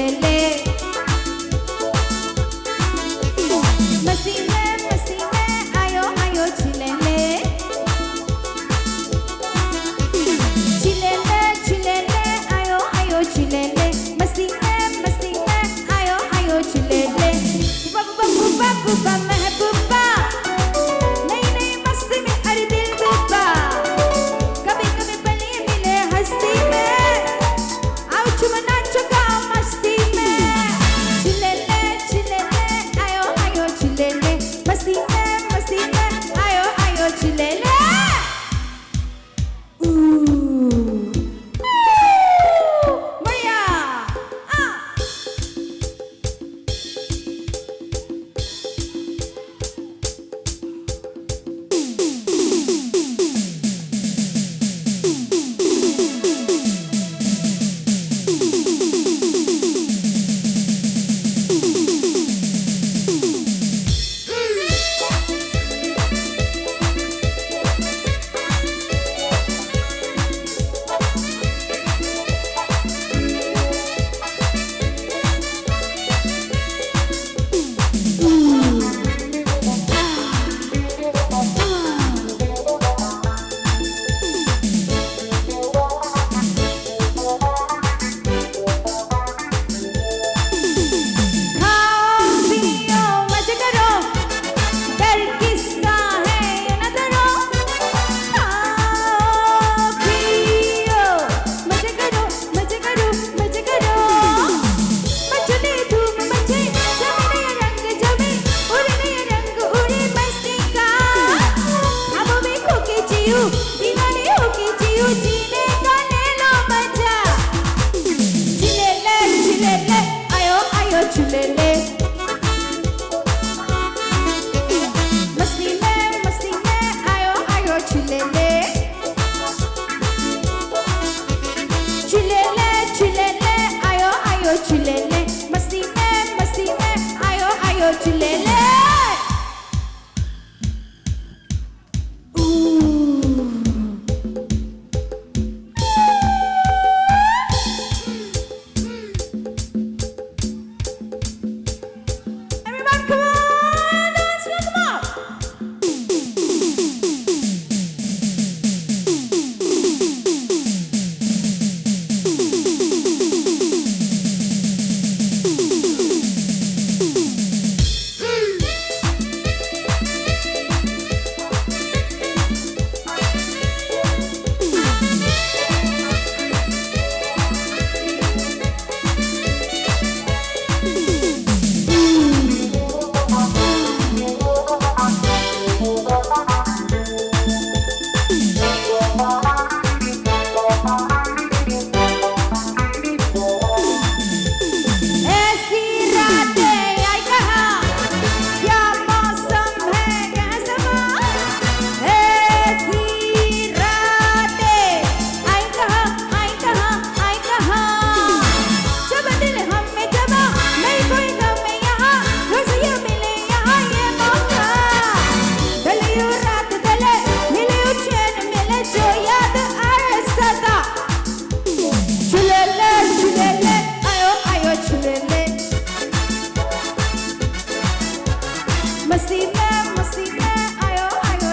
chile le masti mein ayo ayo chile le ayo ayo chile le masti mein ayo ayo chile le bubba bubba bubba महबूबा नहीं नहीं मस्ती में अरे दिल डूबा कभी कभी बनी मिले हस्ती में आओ चुमना चुका मस्ती में chile le ayo ayo chile le मस्ती में ayo ayo chile le बढ़िया दीवाने होके जियो जीने का ले लो मजा chile le ayo ayo chile le मस्ती में ayo ayo chile le ayo ayo chile le मस्ती में ayo ayo chile le मस्ती में ayo ayo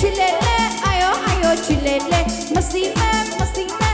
chile le ayo ayo chile le मस्ती में